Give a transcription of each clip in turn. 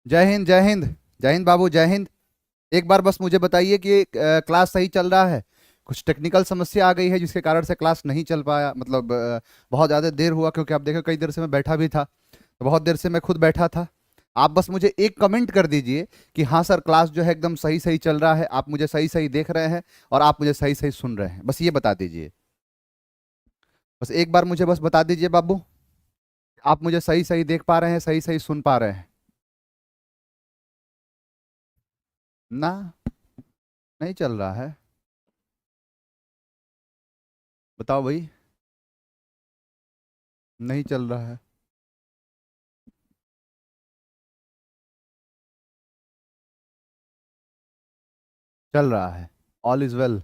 जय हिंद जय हिंद। जय हिंद बाबू, जय हिंद। एक बार बस मुझे बताइए कि क्लास सही चल रहा है। कुछ टेक्निकल समस्या आ गई है जिसके कारण से क्लास नहीं चल पाया, मतलब बहुत ज़्यादा देर हुआ, क्योंकि आप देखो कई देर से मैं बैठा भी था, तो बहुत देर से मैं खुद बैठा था। आप बस मुझे एक कमेंट कर दीजिए कि हाँ सर, क्लास जो है एकदम सही सही चल रहा है, आप मुझे सही सही देख रहे हैं और आप मुझे सही सही सुन रहे हैं। बस ये बता दीजिए। बस एक बार मुझे बस बता दीजिए बाबू, आप मुझे सही सही देख पा रहे हैं, सही सही सुन पा रहे हैं ना? नहीं चल रहा है? बताओ भाई। नहीं चल रहा है? चल रहा है। All is well.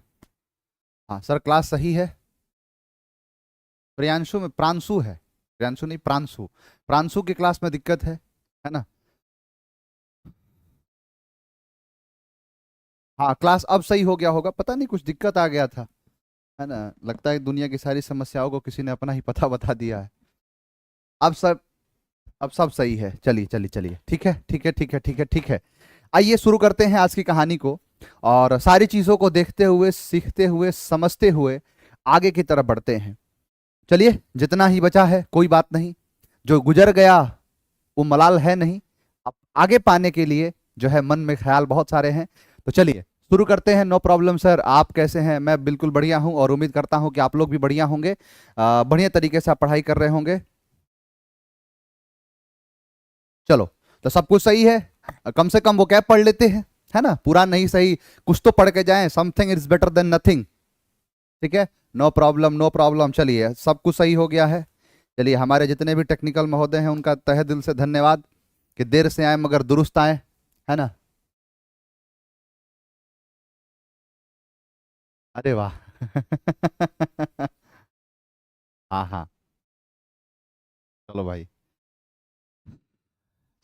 हाँ सर, क्लास सही है। प्रियांशु में प्रांशु है। प्रियांशु नहीं, प्रांशु। प्रांशु की क्लास में दिक्कत है ना? हाँ, क्लास अब सही हो गया होगा, पता नहीं कुछ दिक्कत आ गया था, है ना? लगता है दुनिया की सारी समस्याओं को किसी ने अपना ही पता बता दिया है। अब सब अब सब सही है। चलिए चलिए चलिए, ठीक है ठीक है ठीक है ठीक है ठीक है। आइए शुरू करते हैं आज की कहानी को, और सारी चीजों को देखते हुए, सीखते हुए, समझते हुए आगे की तरफ बढ़ते हैं। चलिए, जितना ही बचा है कोई बात नहीं, जो गुजर गया वो मलाल है नहीं। अब आगे पाने के लिए जो है मन में ख्याल बहुत सारे हैं। तो चलिए शुरू करते हैं। नो प्रॉब्लम सर, आप कैसे हैं? मैं बिल्कुल बढ़िया हूं और उम्मीद करता हूं कि आप लोग भी बढ़िया होंगे। बढ़िया तरीके से आप पढ़ाई कर रहे होंगे। चलो, तो सब कुछ सही है। कम से कम वो क्या पढ़ लेते हैं, है ना? पूरा नहीं सही, कुछ तो पढ़ के जाएं। Something is better than nothing. ठीक है। No problem no problem. चलिए, सब कुछ सही हो गया है। चलिए, हमारे जितने भी टेक्निकल महोदय हैं उनका तहे दिल से धन्यवाद कि देर से आए मगर दुरुस्त आए, है ना? अरे वाह। हाँ हाँ। चलो भाई।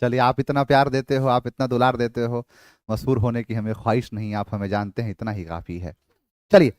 चलिए, आप इतना प्यार देते हो, आप इतना दुलार देते हो, मशहूर होने की हमें ख्वाहिश नहीं, आप हमें जानते हैं, इतना ही काफी है। चलिए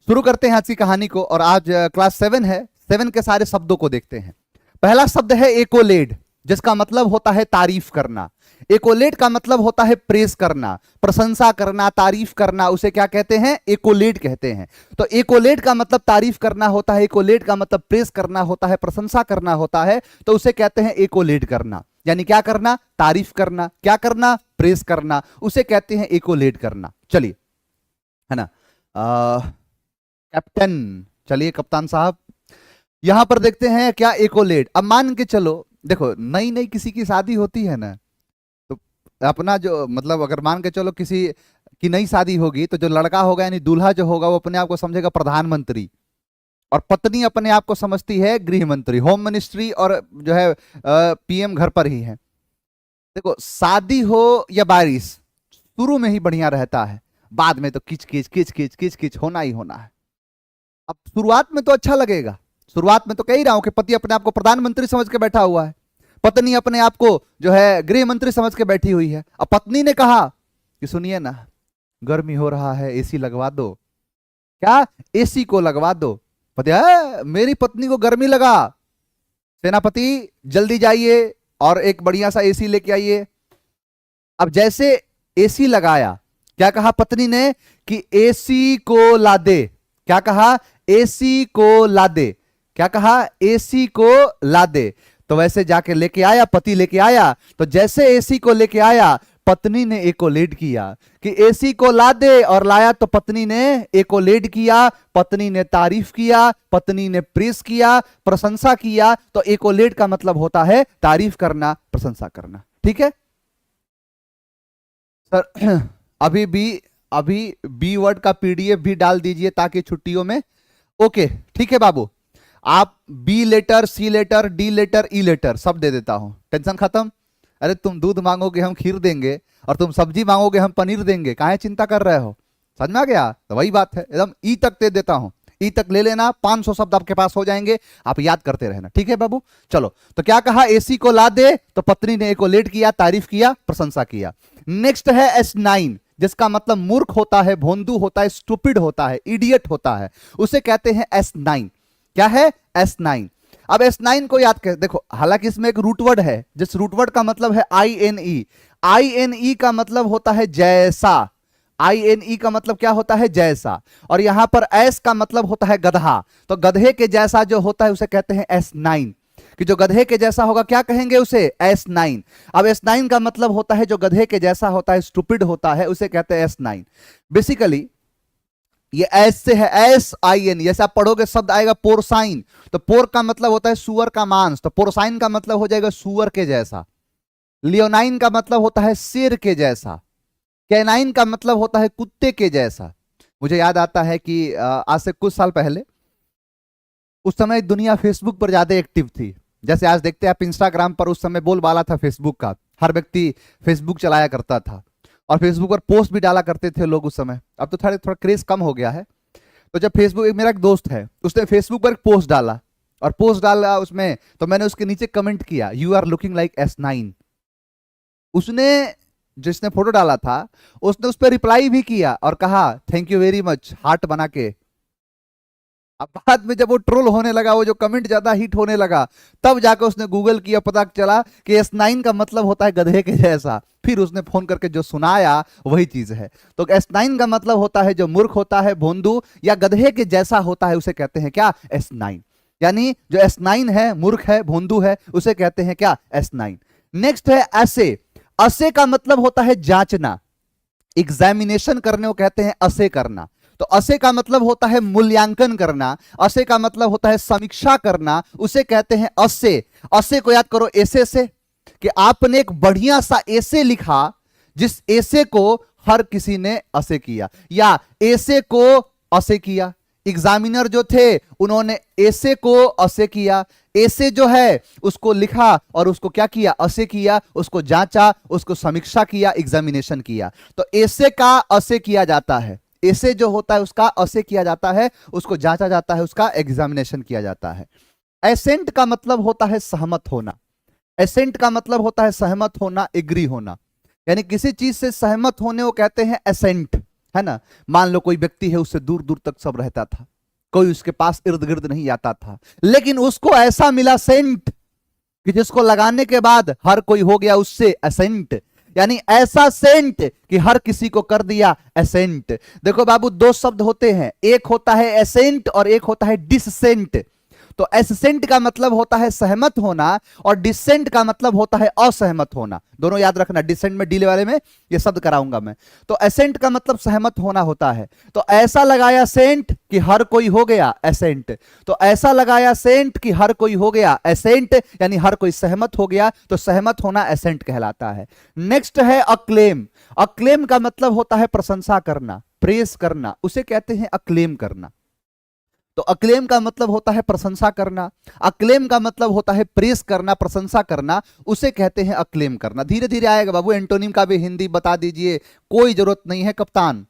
शुरू करते हैं आज की कहानी को। और आज क्लास 7 है। 7 के सारे शब्दों को देखते हैं। पहला शब्द है एकोलेड, जिसका मतलब होता है तारीफ करना। एकोलेड का मतलब होता है प्रेस करना, प्रशंसा करना, तारीफ करना। उसे क्या कहते हैं? एकोलेड कहते हैं। तो एकोलेड का मतलब तारीफ करना होता है, एकोलेड का मतलब प्रेस करना होता है, प्रशंसा करना होता है। तो उसे कहते हैं एकोलेड करना। यानी क्या करना? तारीफ करना। क्या करना? प्रेस करना। उसे कहते हैं एकोलेड करना। चलिए, है ना? कैप्टन। चलिए कप्तान साहब, यहां पर देखते हैं क्या एकोलेट। अब मान के चलो, देखो नई नई किसी की शादी होती है ना, तो अपना जो मतलब अगर मान के चलो किसी की नई शादी होगी, तो जो लड़का होगा यानी दूल्हा जो होगा वो अपने आप को समझेगा प्रधानमंत्री, और पत्नी अपने आप को समझती है गृह मंत्री, होम मिनिस्ट्री, और जो है पीएम घर पर ही है। देखो, शादी हो या बारिश, शुरू में ही बढ़िया रहता है, बाद में तो किच किच किच किच किच किच होना ही होना है। अब शुरुआत में तो अच्छा लगेगा, शुरुआत में तो कह ही रहा हूं कि पति अपने आप को प्रधानमंत्री समझ के बैठा हुआ है, पत्नी अपने आप को जो है गृह मंत्री समझ के बैठी हुई है। अब पत्नी ने कहा कि सुनिए ना, गर्मी हो रहा है, एसी लगवा दो। क्या? एसी को लगवा दो। पति है, मेरी पत्नी को गर्मी लगा, सेनापति जल्दी जाइए और एक बढ़िया सा एसी लेके आइए। अब जैसे एसी लगाया, क्या कहा पत्नी ने? कि एसी को ला दे। क्या कहा? एसी को ला दे। क्या कहा? एसी को ला दे। तो वैसे जाके लेके आया, पति लेके आया। तो जैसे एसी को लेके आया, पत्नी ने एकोलेड किया कि एसी को ला दे, और लाया तो पत्नी ने एकोलेड किया, पत्नी ने तारीफ किया, पत्नी ने प्रेस किया, प्रशंसा किया। तो एकोलेड का मतलब होता है तारीफ करना, प्रशंसा करना। ठीक है सर? अभी भी, अभी बी वर्ड का पीडीएफ भी डाल दीजिए ताकि छुट्टियों में। ओके, ठीक है बाबू। आप बी लेटर, सी लेटर, डी लेटर, ई लेटर सब दे देता हूं, टेंशन खत्म। अरे तुम दूध मांगोगे हम खीर देंगे, और तुम सब्जी मांगोगे हम पनीर देंगे, काहे चिंता कर रहे हो? समझ में आ गया? तो वही बात है, एकदम ई तक दे देता हूं। ई तक ले लेना, 500 शब्द आपके पास हो जाएंगे, आप याद करते रहना। ठीक है बाबू? चलो, तो क्या कहा? एसी को ला दे, तो पत्नी ने एकोलेट किया, तारीफ किया, प्रशंसा किया। नेक्स्ट है S9, जिसका मतलब मूर्ख होता है, भोंदू होता है, स्टूपिड होता है, इडियट होता है। उसे कहते हैं S9। क्या है? S9। अब S9 को याद कर देखो, हालांकि इसमें एक रूट वर्ड है, जिस रूट वर्ड का मतलब है INE। INE का मतलब होता है जैसा, INE का मतलब क्या होता है? जैसा। और यहां पर S का मतलब होता है गधा, तो गधे के जैसा जो होता है उसे कहते हैं S9, कि जो गधे के जैसा होगा क्या कहेंगे उसे? S9। अब S9 का मतलब होता है जो गधे के जैसा होता है, स्टूपिड होता है, उसे कहते हैं S9। बेसिकली ये एस से है, SIN। जैसे आप पढ़ोगे शब्द आएगा पोरसाइन, तो पोर का मतलब होता है सुअर का मांस, तो पोरसाइन का मतलब हो जाएगा सुअर के जैसा। लियोनाइन का मतलब होता है शेर के जैसा। कैनाइन का मतलब होता है कुत्ते के जैसा। मुझे याद आता है कि आज से कुछ साल पहले, उस समय दुनिया फेसबुक पर ज्यादा एक्टिव थी। जैसे आज देखते हैं आप इंस्टाग्राम पर, उस समय बोलबाला था फेसबुक का, हर व्यक्ति फेसबुक चलाया करता था और फेसबुक पर पोस्ट भी डाला करते थे लोग उस समय। अब तो थोड़ा थोड़ा क्रेज कम हो गया है। तो जब फेसबुक, मेरा एक दोस्त है, उसने फेसबुक पर एक पोस्ट डाला, और पोस्ट डाला उसमें, तो मैंने उसके नीचे कमेंट किया, you are looking like S9। उसने, जिसने फोटो डाला था, उसने उस पर रिप्लाई भी किया और कहा thank you very much, heart बना के। अब बाद में जब वो ट्रोल होने लगा, वो जो कमेंट ज्यादा हिट होने लगा, तब जाकर उसने गूगल किया, पता चला कि S9 का मतलब होता है गधे के जैसा। फिर उसने फोन करके जो सुनाया वही चीज है। तो S9 का मतलब होता है जो मूर्ख होता है, भोंदू या गधे के जैसा होता है, उसे कहते हैं क्या? S9। यानी जो S9 है, मूर्ख है, भोंदू है, उसे कहते हैं क्या? S9। नेक्स्ट है असे। असे का मतलब होता है जांचना, एग्जामिनेशन करने को कहते हैं असे करना। तो असे का मतलब होता है मूल्यांकन करना, असे का मतलब होता है समीक्षा करना, उसे कहते हैं असे। असे को याद करो एसे से, कि आपने एक बढ़िया सा एसे लिखा, जिस एसे को हर किसी ने असे किया, या एसे को असे किया। एग्जामिनर जो थे उन्होंने एसे को असे किया। एसे जो है उसको लिखा और उसको क्या किया? असे किया, उसको जांचा, उसको समीक्षा किया, एग्जामिनेशन किया। तो एसे का असे किया जाता है, एसे जो होता है उसका असे किया जाता है, उसको जांचा जाता है, उसका एग्जामिनेशन किया जाता है। एसेंट का मतलब होता है सहमत होना। एसेंट का मतलब होता है सहमत होना, एग्री होना। यानी किसी चीज से सहमत होने को कहते हैं एसेंट, है ना। मान लो कोई व्यक्ति है, उससे दूर दूर तक सब रहता था, कोई उसके पास इर्द गिर्द नहीं आता था, लेकिन उसको ऐसा मिला सेंट कि जिसको लगाने के बाद हर कोई हो गया उससे एसेंट। यानी ऐसा सेंट कि हर किसी को कर दिया एसेंट। देखो बाबू, दो शब्द होते हैं, एक होता है एसेंट और एक होता है डिससेंट। तो एसेंट का मतलब होता है सहमत होना, और डिसेंट का मतलब होता है असहमत होना। दोनों याद रखना, डिसेंट में डीले वाले में ये शब्द कराऊंगा मैं। तो एसेंट का मतलब सहमत होना होता है। तो ऐसा लगाया सेंट कि हर कोई हो गया एसेंट, तो ऐसा लगाया सेंट कि हर कोई हो गया एसेंट, यानी हर कोई सहमत हो गया, तो सहमत होना एसेंट कहलाता है। नेक्स्ट है अक्लेम। अक्लेम का मतलब होता है प्रशंसा करना, प्रेस करना, उसे कहते हैं अक्लेम करना। तो अक्लेम का मतलब होता है प्रशंसा करना, अक्लेम का मतलब होता है प्रेस करना, प्रशंसा करना, उसे कहते हैं अक्लेम करना। धीरे धीरे आएगा बाबू, एंटोनिम का भी हिंदी बता दीजिए, कोई जरूरत नहीं है। कप्तान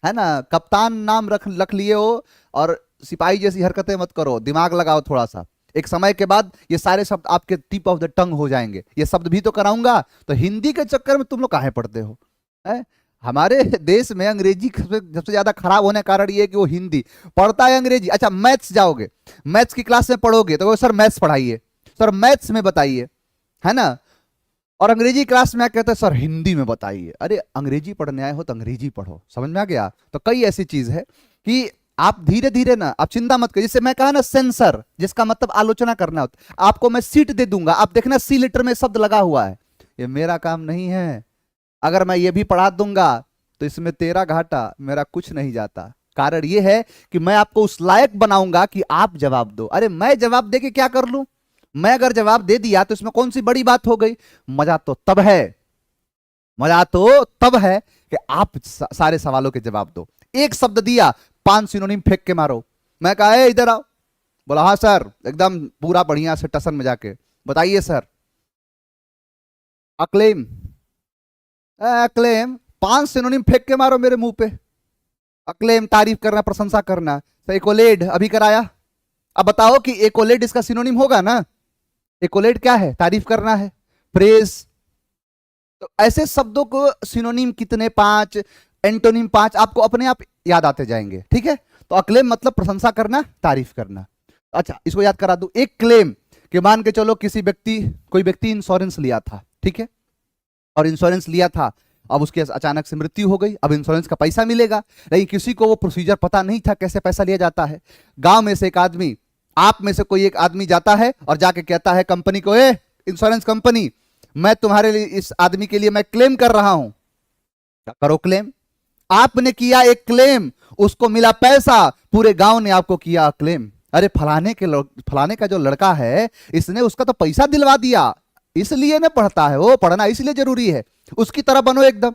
है ना, कप्तान नाम रख लिए हो, और सिपाही जैसी हरकतें मत करो, दिमाग लगाओ थोड़ा सा। एक समय के बाद ये सारे शब्द आपके टिप ऑफ द टंग हो जाएंगे। ये शब्द भी तो कराऊंगा, तो हिंदी के चक्कर में तुम लोग काहे पढ़ते हो? है? हमारे देश में अंग्रेजी सबसे ज्यादा खराब होने का कारण ये है कि वो हिंदी पढ़ता है अंग्रेजी। अच्छा, मैथ्स जाओगे, मैथ्स की क्लास में पढ़ोगे तो सर मैथ्स पढ़ाइए, सर मैथ्स में बताइए, है ना। और अंग्रेजी क्लास में कहते हैं सर हिंदी में बताइए। अरे अंग्रेजी पढ़ने आए हो तो अंग्रेजी पढ़ो, समझ में आ गया। तो कई ऐसी चीज है कि आप धीरे धीरे ना, आप चिंता मत करिए। जैसे मैं कहा ना सेंसर, जिसका मतलब आलोचना करना होता, आपको मैं सीट दे दूंगा, आप देखना सी लेटर में शब्द लगा हुआ है, ये मेरा काम नहीं है। अगर मैं ये भी पढ़ा दूंगा तो इसमें तेरा घाटा, मेरा कुछ नहीं जाता। कारण ये है कि मैं आपको उस लायक बनाऊंगा कि आप जवाब दो। अरे मैं जवाब दे के क्या कर लूं? मैं अगर जवाब दे दिया तो इसमें कौन सी बड़ी बात हो गई? मजा तो तब है, मजा तो तब है कि आप सारे सवालों के जवाब दो। एक शब्द दिया, 5 सिनोनिम फेंक के मारो। मैं कहा इधर आओ, बोला हाँ सर, एकदम पूरा बढ़िया से टसन में जाके बताइए सर। अक्लेम, अक्लेम 5 सिनोनिम फेंक के मारो मेरे मुंह पे। अक्लेम तारीफ करना, प्रशंसा करना। तो एकोलेड अभी कराया, अब बताओ कि एकोलेड इसका सिनोनिम होगा ना। एकोलेड क्या है? तारीफ करना है, प्रेज। तो ऐसे शब्दों को सिनोनिम कितने? 5, एंटोनिम 5, आपको अपने आप याद आते जाएंगे, ठीक है। तो अक्लेम मतलब प्रशंसा करना, तारीफ करना। अच्छा, इसको याद करा दूं। एक क्लेम कि मान के चलो किसी व्यक्ति, कोई व्यक्ति इंश्योरेंस लिया था, ठीक है। और इंश्योरेंस लिया था, अब उसकी अचानक से मृत्यु हो गई, अब इंश्योरेंस का पैसा मिलेगा, लेकिन किसी को वो प्रोसीजर पता नहीं था कैसे पैसा लिया जाता है। गांव में से एक आदमी, आप में से कोई एक आदमी जाता है और जाके कहता है कंपनी को, ए इंश्योरेंस कंपनी, मैं तुम्हारे लिए, इस आदमी के लिए मैं क्लेम कर रहा हूं। क्या करो क्लेम? आपने किया एक क्लेम, उसको मिला पैसा, पूरे गांव ने आपको किया क्लेम, अरे फलाने का जो लड़का है इसने उसका तो पैसा दिलवा दिया, इसलिए ना पढ़ता है वो, पढ़ना इसलिए जरूरी है, उसकी तरह बनो एकदम।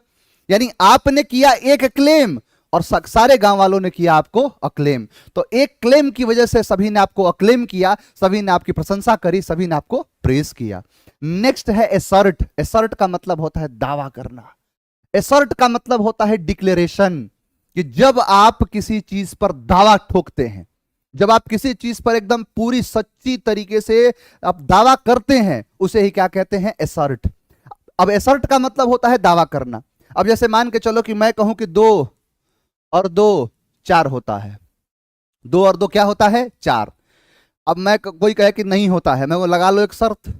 यानी आपने किया एक क्लेम और सारे गांव वालों ने किया आपको अक्लेम। तो एक क्लेम की वजह से सभी ने आपको अक्लेम किया, सभी ने आपकी प्रशंसा करी, सभी ने आपको प्रेज किया। नेक्स्ट है एसर्ट। एसर्ट का मतलब होता है दावा करना। एसर्ट का मतलब होता है डिक्लेरेशन, कि जब आप किसी चीज पर दावा ठोकते हैं, जब आप किसी चीज पर एकदम पूरी सच्ची तरीके से आप दावा करते हैं, उसे ही क्या कहते हैं? एसर्ट। अब एसर्ट का मतलब होता है दावा करना। अब जैसे मान के चलो कि मैं कहूं कि 2 और 2 4 होता है, 2 और 2 क्या होता है? 4। अब मैं कोई कहे कि नहीं होता है, मैं वो लगा लो एक शर्त,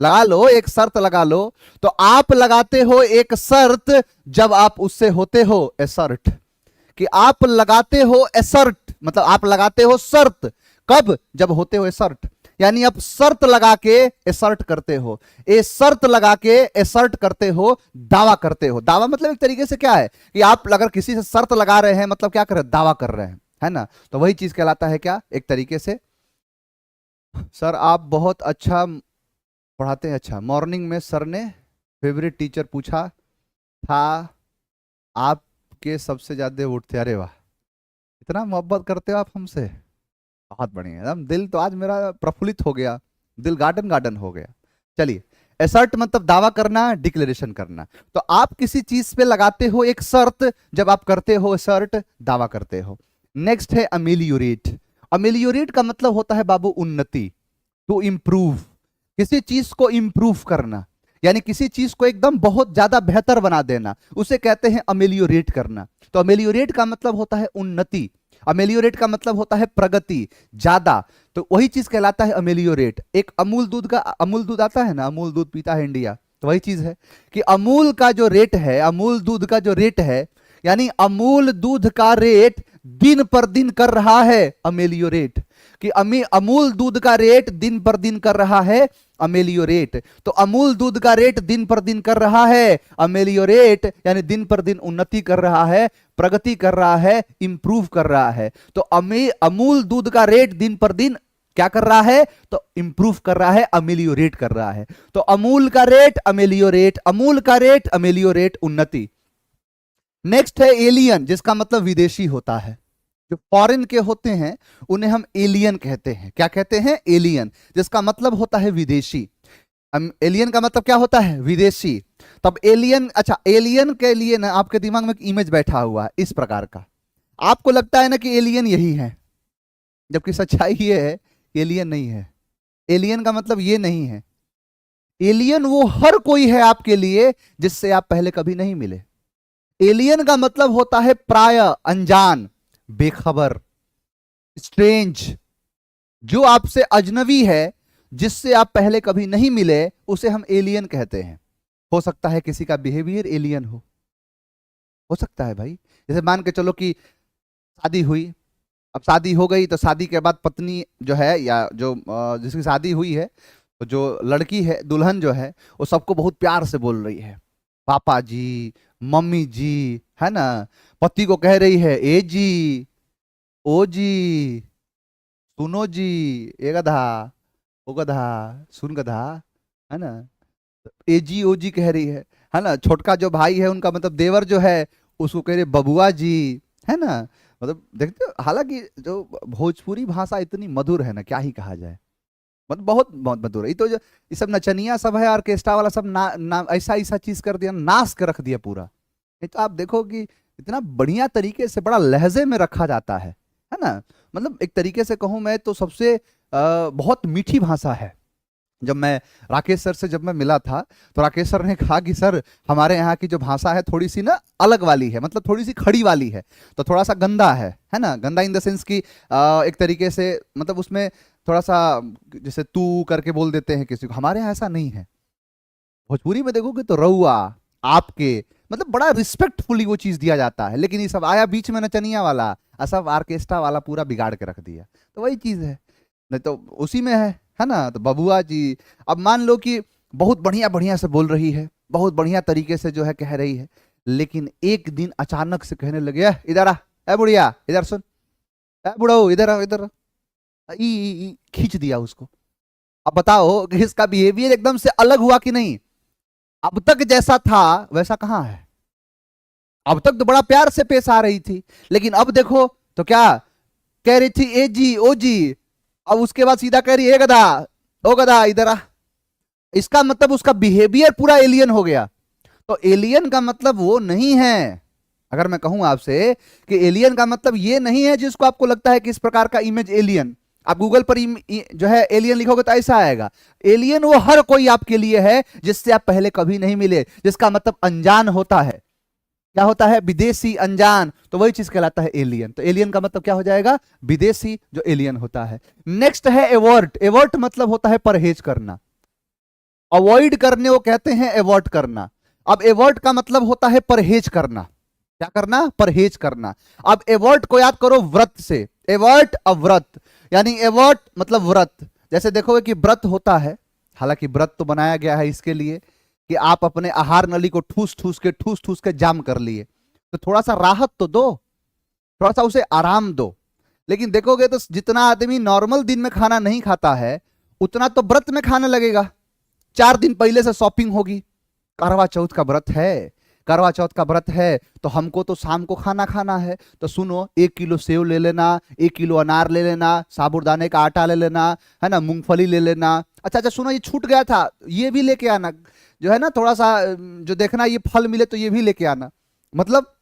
लगा लो एक शर्त लगा लो। तो आप लगाते हो एक शर्त जब आप उससे होते हो एसर्ट, कि आप लगाते हो एसर्ट, मतलब आप लगाते हो शर्त, कब? जब होते हो एसर्ट। यानी आप शर्त लगा के एसर्ट करते हो, ए शर्त लगा के एसर्ट करते हो, दावा करते हो। दावा मतलब एक तरीके से क्या है कि आप अगर किसी से शर्त लगा रहे हैं, मतलब क्या कर रहे हैं? दावा कर रहे हैं, है ना? तो वही चीज कहलाता है क्या? एक तरीके से, सर आप बहुत अच्छा पढ़ाते हैं। अच्छा, मॉर्निंग में सर ने फेवरेट टीचर पूछा था, आपके सबसे ज्यादा उठते, अरे वाह, इतना मोहब्बत करते हो आप हमसे, बहुत बढ़िया, एकदम दिल तो आज मेरा प्रफुल्लित हो गया, दिल गार्डन गार्डन हो गया। चलिए, एसर्ट मतलब दावा करना, डिक्लेरेशन करना। तो आप किसी चीज पे लगाते हो एक शर्त, जब आप करते हो एसर्ट, दावा करते हो। नेक्स्ट है अमेलियोरेट। अमेलियोरेट का मतलब होता है बाबू उन्नति, टू इंप्रूव, किसी चीज को इंप्रूव करना, यानी किसी चीज को एकदम बहुत ज्यादा बेहतर बना देना, उसे कहते हैं अमेलियोरेट करना। तो अमेलियोरेट का मतलब होता है उन्नति, अमेलियोरेट का मतलब होता है प्रगति, ज्यादा। तो वही चीज कहलाता है अमेलियोरेट। एक अमूल दूध का, अमूल दूध आता है ना, अमूल दूध पीता है इंडिया, तो वही चीज है कि अमूल का जो रेट है, अमूल दूध का जो रेट है, यानी अमूल दूध का रेट दिन पर दिन कर रहा है अमेलियोरेट, कि अमूल दूध का रेट दिन पर दिन कर रहा है अमेलियोरेट। तो अमूल दूध का रेट दिन पर दिन कर रहा है अमेलियोरेट, यानी दिन पर दिन उन्नति कर रहा है, प्रगति कर रहा है, इंप्रूव कर रहा है। तो अमूल दूध का रेट दिन पर दिन क्या कर रहा है? तो इंप्रूव कर रहा है, अमेलियोरेट कर रहा है। तो अमूल का रेट अमेलियोरेट, अमूल का रेट अमेलियोरेट, उन्नति। नेक्स्ट है एलियन, जिसका मतलब विदेशी होता है। जो फॉरेन के होते हैं उन्हें हम एलियन कहते हैं। क्या कहते हैं? एलियन, जिसका मतलब होता है विदेशी। एलियन का मतलब क्या होता है? विदेशी। तब एलियन, अच्छा एलियन के लिए ना आपके दिमाग में एक इमेज बैठा हुआ है इस प्रकार का, आपको लगता है ना कि एलियन यही है, जबकि सच्चाई ये है एलियन नहीं है। एलियन का मतलब ये नहीं है। एलियन वो हर कोई है आपके लिए जिससे आप पहले कभी नहीं मिले। एलियन का मतलब होता है प्राय, अनजान, बेखबर, स्ट्रेंज, जो आपसे अजनबी है, जिससे आप पहले कभी नहीं मिले, उसे हम एलियन कहते हैं। हो सकता है किसी का बिहेवियर एलियन हो सकता है भाई। जैसे मान के चलो कि शादी हुई, अब शादी हो गई, तो शादी के बाद पत्नी जो है, या जो जिसकी शादी हुई है, तो जो लड़की है, दुल्हन जो है, वो सबको बहुत प्यार से बोल रही है, पापा जी, मम्मी जी, है ना। पति को कह रही है ए जी, ओ जी, सुनो जी, ए गधा, ओ गधा, सुन गधा, है ना। ए जी ओ जी कह रही है ना। छोटका जो भाई है उनका, मतलब देवर जो है, उसको कह रहे बबुआ जी, है ना। मतलब देखते हो, हालांकि जो भोजपुरी भाषा इतनी मधुर है ना, क्या ही कहा जाए, मतलब बहुत बहुत मधुर है। ये तो जो ये सब नचनिया सब है, ऑर्केस्ट्रा वाला सब ऐसा ऐसा चीज कर दिया, नाश कर रख दिया पूरा। ये तो आप देखो कि इतना बढ़िया तरीके से, बड़ा लहजे में रखा जाता है ना। मतलब एक तरीके से कहूं मैं तो सबसे बहुत मीठी भाषा है। जब मैं राकेश सर से जब मैं मिला था, तो राकेश सर ने कहा कि सर हमारे यहाँ की जो भाषा है थोड़ी सी ना अलग वाली है, मतलब थोड़ी सी खड़ी वाली है, तो थोड़ा सा गंदा है ना। गंदा इन द सेंस की एक तरीके से, मतलब उसमें थोड़ा सा जैसे तू करके बोल देते हैं किसी को, हमारे यहाँ ऐसा नहीं है। भोजपुरी में देखोगे तो रउआ, आपके, मतलब बड़ा रिस्पेक्टफुली वो चीज दिया जाता है। लेकिन ये सब आया बीच में नचनिया वाला, सब ऑर्केस्ट्रा वाला पूरा बिगाड़ के रख दिया। तो वही चीज है, नहीं तो उसी में है ना। तो बबुआ जी, अब मान लो कि बहुत बढ़िया बढ़िया से बोल रही है, बहुत बढ़िया तरीके से जो है कह रही है, लेकिन एक दिन अचानक से कहने लगे, इधर आ, ए बुढ़िया इधर सुन, ए बुढ़ऊ इधर आ, इधर आ। खींच दिया उसको। अब बताओ कि इसका बिहेवियर एकदम से अलग हुआ कि नहीं? अब तक जैसा था वैसा कहां है? अब तक तो बड़ा प्यार से पेश आ रही थी, लेकिन अब देखो तो क्या कह रही थी, ए जी ओ जी। अब उसके बाद सीधा कह रही है, ए गधा ओ गधा इधर आ। इसका मतलब उसका बिहेवियर पूरा एलियन हो गया। तो एलियन का मतलब वो नहीं है, अगर मैं कहूं आपसे कि एलियन का मतलब ये नहीं है जिसको आपको लगता है कि इस प्रकार का इमेज एलियन, आप गूगल पर जो है एलियन लिखोगे तो ऐसा आएगा। एलियन वो हर कोई आपके लिए है जिससे आप पहले कभी नहीं मिले, जिसका मतलब अनजान होता है। क्या होता है? विदेशी, अनजान, तो वही चीज कहलाता है एलियन। तो एलियन का मतलब क्या हो जाएगा? विदेशी, जो एलियन होता है। नेक्स्ट है एवर्ट। एवर्ट मतलब होता है परहेज करना, अवॉइड करने को कहते हैं एवर्ट करना। अब एवर्ट का मतलब होता है परहेज करना। क्या करना? परहेज करना। अब एवर्ट को याद करो व्रत से, एवर्ट अव्रत, यानी एवर्ट मतलब व्रत। जैसे देखोगे कि व्रत होता है, हालांकि व्रत तो बनाया गया है इसके लिए कि आप अपने आहार नली को ठूस ठूस के जाम कर लिए, तो थोड़ा सा राहत तो दो, थोड़ा सा उसे आराम दो। लेकिन देखोगे तो जितना आदमी नॉर्मल दिन में खाना नहीं खाता है, उतना तो व्रत में खाने लगेगा। 4 दिन पहले से शॉपिंग होगी, करवा चौथ का व्रत है, करवा चौथ का व्रत है तो हमको तो शाम को खाना खाना है, तो सुनो 1 किलो सेव ले लेना, 1 किलो अनार ले लेना, साबूदाने का आटा ले लेना, है ना, मूंगफली ले लेना। अच्छा अच्छा सुनो, ये छूट गया था, ये भी लेके आना, जो है ना थोड़ा सा जो देखना ये फल मिले तो ये भी लेके आना। मतलब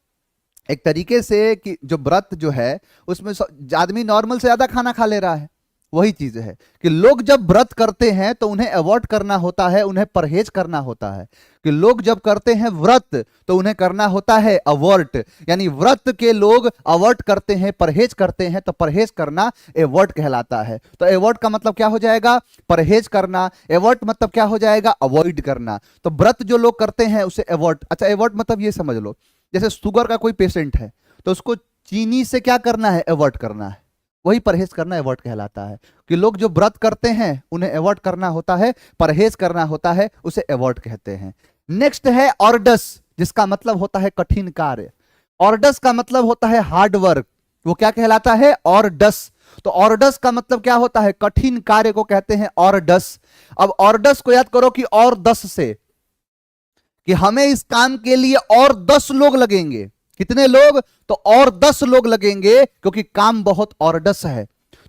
एक तरीके से कि जो व्रत जो है उसमें आदमी नॉर्मल से ज्यादा खाना खा ले रहा है। वही चीज है कि लोग जब व्रत करते हैं तो उन्हें अवॉइड करना होता है, उन्हें परहेज करना होता है। कि लोग जब करते हैं व्रत तो उन्हें करना होता है अवॉर्ट, यानी व्रत के लोग अवॉइड करते हैं, परहेज करते हैं, तो परहेज करना अवॉइड कहलाता है। तो अवॉइड का मतलब क्या हो जाएगा? परहेज करना। अवॉइड मतलब क्या हो जाएगा? अवॉइड करना। तो व्रत जो लोग करते हैं उसे अवॉइड। अच्छा, अवॉइड मतलब ये समझ लो, जैसे शुगर का कोई पेशेंट है तो उसको चीनी से क्या करना है? अवॉइड करना है। वही परहेज करना अवॉइड कहलाता है। कि लोग जो व्रत करते हैं उन्हें अवॉइड करना होता है, परहेज करना होता है, उसे अवॉइड कहते हैं। नेक्स्ट है ऑर्डस, जिसका मतलब होता है कठिन कार्य। ऑर्डस का मतलब होता है हार्ड वर्क। वो क्या कहलाता है? ऑर्डस। तो ऑर्डस का मतलब क्या होता है? कठिन कार्य को कहते हैं ऑर्डस। अब ऑर्डस को याद करो कि और 10 से, कि हमें इस काम के लिए और 10 लोग लगेंगे। कितने लोग? तो और 10 लोग लगेंगे क्योंकि काम बहुत ऑर्डस है।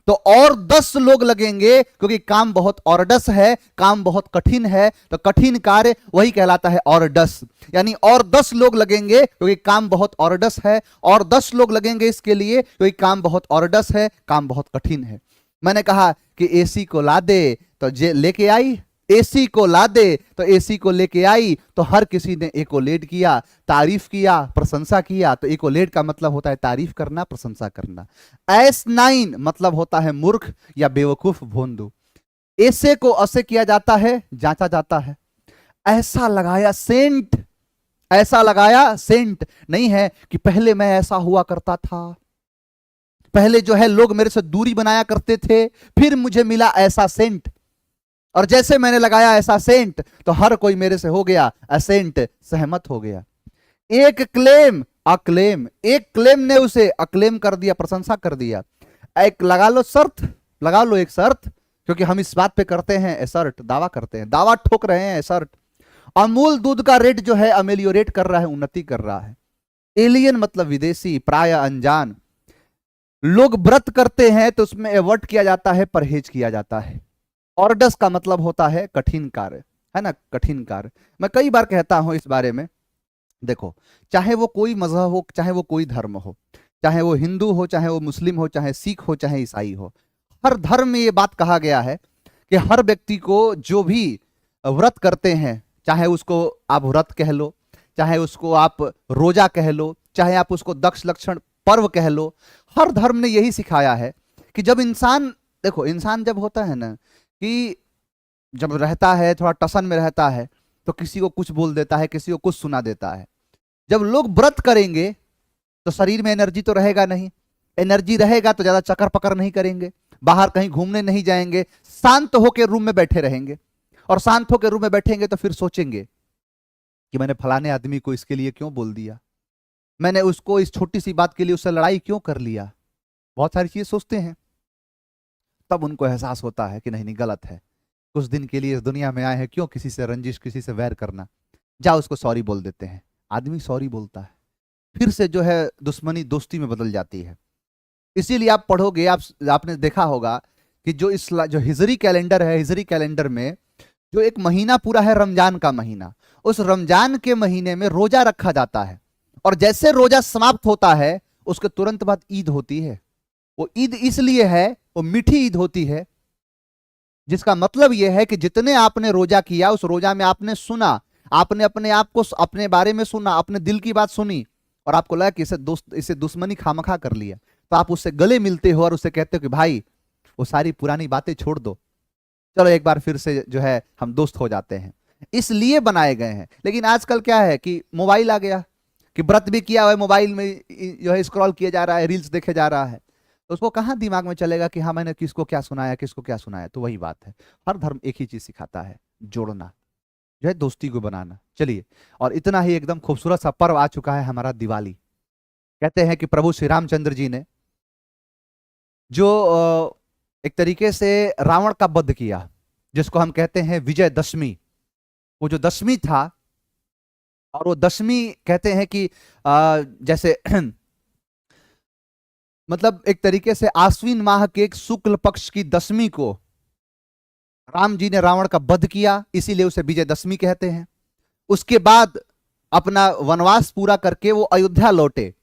तो और 10 लोग लगेंगे क्योंकि काम बहुत ऑर्डस है, काम बहुत कठिन है। तो कठिन कार्य वही कहलाता है ऑर्डस। यानी और 10 लोग लगेंगे क्योंकि काम बहुत ऑर्डस है, और 10 लोग लगेंगे इसके लिए क्योंकि काम बहुत ऑर्डस है, काम बहुत कठिन है। मैंने कहा कि एसी को ला दे तो जे लेके आई, एसी को ला दे तो एसी को लेके आई, तो हर किसी ने एकोलेट किया, तारीफ किया, प्रशंसा किया। तो एकोलेट का मतलब होता है तारीफ करना, प्रशंसा करना। S9 मतलब होता है मूर्ख या बेवकूफ, भोंदू। ऐसे को असे किया जाता है, जांचा जाता है। ऐसा लगाया सेंट, ऐसा लगाया सेंट नहीं है कि पहले मैं ऐसा हुआ करता था, पहले जो है लोग मेरे से दूरी बनाया करते थे, फिर मुझे मिला ऐसा सेंट, और जैसे मैंने लगाया ऐसा सेंट तो हर कोई मेरे से हो गया असेंट, सहमत हो गया। एक क्लेम अक्लेम, एक क्लेम ने उसे अक्लेम कर दिया, प्रशंसा कर दिया। एक लगा लो शर्त, लगा लो एक शर्त, क्योंकि हम इस बात पे करते हैं एसर्ट, दावा करते हैं, दावा ठोक रहे हैं एसर्ट। अमूल दूध का रेट जो है अमेलियोरेट कर रहा है, उन्नति कर रहा है। एलियन मतलब विदेशी, प्राय अनजान। लोग व्रत करते हैं तो उसमें अवॉइड किया जाता है, परहेज किया जाता है। ऑर्डस का मतलब होता है कठिन कार्य, है ना, कठिन कार्य। मैं कई बार कहता हूं इस बारे में, देखो चाहे वो कोई मजहब हो, चाहे वो कोई धर्म हो, चाहे वो हिंदू हो, चाहे वो मुस्लिम हो, चाहे सिख हो, चाहे ईसाई हो, हर धर्म में ये बात कहा गया है कि हर व्यक्ति को जो भी व्रत करते हैं, चाहे उसको आप व्रत कह लो, चाहे उसको आप रोजा कह लो, चाहे आप उसको दक्ष लक्षण पर्व कह लो, हर धर्म ने यही सिखाया है कि जब इंसान, देखो इंसान जब होता है ना, कि जब रहता है थोड़ा टसन में रहता है, तो किसी को कुछ बोल देता है, किसी को कुछ सुना देता है। जब लोग व्रत करेंगे तो शरीर में एनर्जी तो रहेगा नहीं, एनर्जी रहेगा तो ज्यादा चक्कर पकड़ नहीं करेंगे, बाहर कहीं घूमने नहीं जाएंगे, शांत होकर रूम में बैठे रहेंगे। और शांत होकर रूम में बैठेंगे तो फिर सोचेंगे कि मैंने फलाने आदमी को इसके लिए क्यों बोल दिया, मैंने उसको इस छोटी सी बात के लिए उससे लड़ाई क्यों कर लिया। बहुत सारी चीजें सोचते हैं। तब उनको एहसास होता है कि नहीं नहीं, गलत है, कुछ दिन के लिए इस दुनिया में आए हैं, क्यों किसी से रंजिश, किसी से वैर करना। जाओ उसको सॉरी बोल देते हैं। आदमी सॉरी बोलता है, फिर से जो है दुश्मनी दोस्ती में बदल जाती है। इसीलिए आप पढ़ोगे, आपने देखा होगा कि जो हिजरी कैलेंडर है, हिजरी कैलेंडर में जो एक महीना पूरा है रमजान का महीना, उस रमजान के महीने में रोजा रखा जाता है। और जैसे रोजा समाप्त होता है उसके तुरंत बाद ईद होती है। वो ईद इसलिए है, वो मीठी ईद होती है, जिसका मतलब यह है कि जितने आपने रोजा किया उस रोजा में आपने सुना, आपने अपने आप को अपने बारे में सुना, अपने दिल की बात सुनी, और आपको लगा कि इसे दुश्मनी खामखा कर लिया, तो आप उससे गले मिलते हो और उससे कहते हो कि भाई वो सारी पुरानी बातें छोड़ दो, चलो एक बार फिर से जो है हम दोस्त हो जाते हैं। इसलिए बनाए गए हैं। लेकिन आजकल क्या है कि मोबाइल आ गया, कि व्रत भी किया हुआ है, मोबाइल में जो है स्क्रॉल किया जा रहा है, रील्स देखे जा रहा है, तो उसको कहाँ दिमाग में चलेगा कि हाँ मैंने किसको क्या सुनाया, किसको क्या सुनाया। तो वही बात है, हर धर्म एक ही चीज सिखाता है, जोड़ना, जो है दोस्ती को बनाना। चलिए, और इतना ही एकदम खूबसूरत सा पर्व आ चुका है हमारा दिवाली। कहते हैं कि प्रभु श्री रामचंद्र जी ने जो एक तरीके से रावण का वध किया, जिसको हम कहते हैं विजयदशमी, वो जो दशमी था, और वो दशमी कहते हैं कि जैसे मतलब एक तरीके से आश्विन माह के एक शुक्ल पक्ष की दशमी को राम जी ने रावण का वध किया, इसीलिए उसे विजयदशमी कहते हैं। उसके बाद अपना वनवास पूरा करके वो अयोध्या लौटे।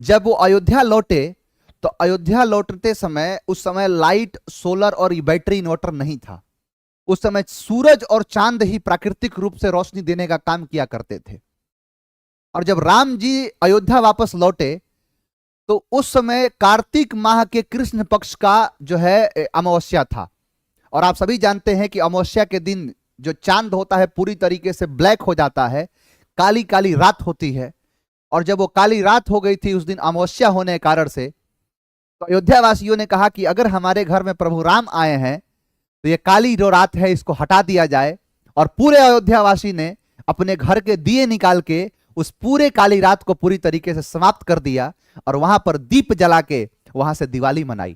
जब वो अयोध्या लौटे तो अयोध्या लौटते समय, उस समय लाइट, सोलर और बैटरी इन्वर्टर नहीं था। उस समय सूरज और चांद ही प्राकृतिक रूप से रोशनी देने का काम किया करते थे। और जब राम जी अयोध्या वापस लौटे तो उस समय कार्तिक माह के कृष्ण पक्ष का जो है अमावस्या था। और आप सभी जानते हैं कि अमावस्या के दिन जो चांद होता है पूरी तरीके से ब्लैक हो जाता है, काली काली रात होती है। और जब वो काली रात हो गई थी उस दिन अमावस्या होने के कारण से, तो अयोध्या वासियों ने कहा कि अगर हमारे घर में प्रभु राम आए हैं तो ये काली जो रात है इसको हटा दिया जाए। और पूरे अयोध्या वासी ने अपने घर के दिए निकाल के उस पूरे काली रात को पूरी तरीके से समाप्त कर दिया और वहां पर दीप जला के वहां से दिवाली मनाई।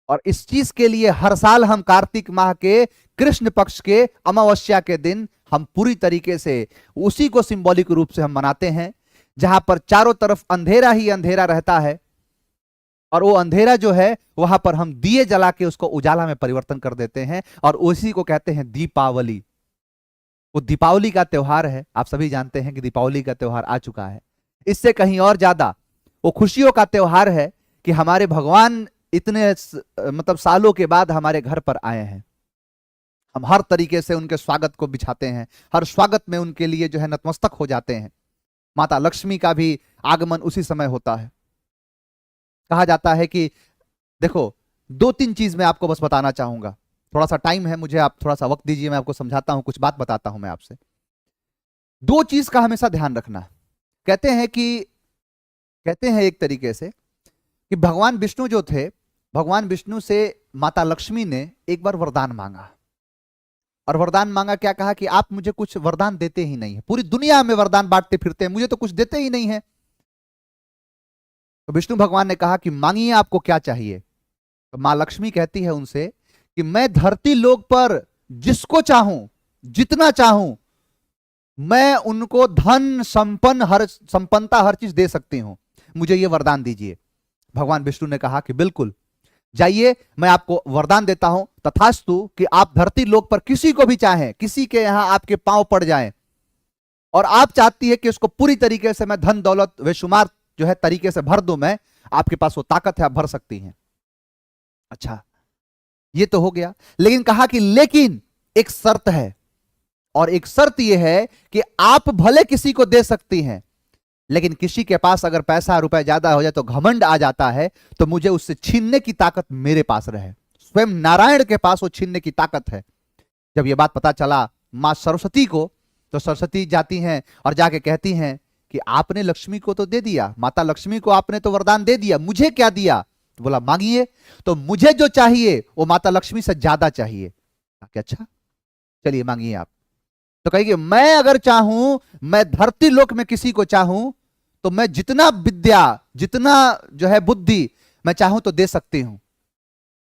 और इस चीज के लिए हर साल हम कार्तिक माह के कृष्ण पक्ष के अमावस्या के दिन हम पूरी तरीके से उसी को सिंबॉलिक रूप से हम मनाते हैं, जहां पर चारों तरफ अंधेरा ही अंधेरा रहता है। और वो अंधेरा जो है वहां पर हम दिए जला के उसको उजाला में परिवर्तन कर देते हैं, और उसी को कहते हैं दीपावली। वो दीपावली का त्योहार है। आप सभी जानते हैं कि दीपावली का त्योहार आ चुका है। इससे कहीं और ज्यादा वो खुशियों का त्योहार है कि हमारे भगवान इतने मतलब सालों के बाद हमारे घर पर आए हैं। हम हर तरीके से उनके स्वागत को बिछाते हैं, हर स्वागत में उनके लिए जो है नतमस्तक हो जाते हैं। माता लक्ष्मी का भी आगमन उसी समय होता है। कहा जाता है कि देखो, दो तीन चीज मैं आपको बस बताना चाहूंगा, थोड़ा सा टाइम है मुझे, आप थोड़ा सा वक्त दीजिए, मैं आपको समझाता हूं, कुछ बात बताता हूं मैं आपसे। दो चीज का हमेशा ध्यान रखना। कहते हैं एक तरीके से कि भगवान विष्णु जो थे, भगवान विष्णु से माता लक्ष्मी ने एक बार वरदान मांगा। और वरदान मांगा, क्या कहा कि आप मुझे कुछ वरदान देते ही नहीं है, पूरी दुनिया में वरदान बांटते फिरते हैं, मुझे तो कुछ देते ही नहीं है। तो विष्णु भगवान ने कहा कि मांगिए, आपको क्या चाहिए। तो मां लक्ष्मी कहती है उनसे कि मैं धरती लोक पर जिसको चाहूं, जितना चाहूं, मैं उनको धन संपन्नता हर चीज दे सकती हूं, मुझे ये वरदान दीजिए। भगवान विष्णु ने कहा कि बिल्कुल, जाइए, मैं आपको वरदान देता हूं, तथास्तु, कि आप धरती लोक पर किसी को भी चाहें, किसी के यहां आपके पांव पड़ जाएं और आप चाहती है कि उसको पूरी तरीके से मैं धन दौलत बेशुमार जो है तरीके से भर दूं, मैं, आपके पास वो ताकत है, आप भर सकती हैं। अच्छा, ये तो हो गया। लेकिन कहा कि लेकिन एक शर्त है, और एक शर्त यह है कि आप भले किसी को दे सकती हैं, लेकिन किसी के पास अगर पैसा रुपए ज्यादा हो जाए तो घमंड आ जाता है, तो मुझे उससे छीनने की ताकत मेरे पास रहे। स्वयं नारायण के पास वो छीनने की ताकत है। जब यह बात पता चला मां सरस्वती को, तो सरस्वती जाती हैं और जाके कहती हैं कि आपने लक्ष्मी को तो दे दिया, माता लक्ष्मी को आपने तो वरदान दे दिया, मुझे क्या दिया? तो बोला मांगिए। तो मुझे जो चाहिए वो माता लक्ष्मी से ज्यादा चाहिए। अच्छा चलिए मांगिए आप। तो कहेगी मैं अगर चाहूं, मैं धरती लोक में किसी को चाहूं तो मैं जितना विद्या, जितना जो है बुद्धि मैं चाहूं तो दे सकती हूं,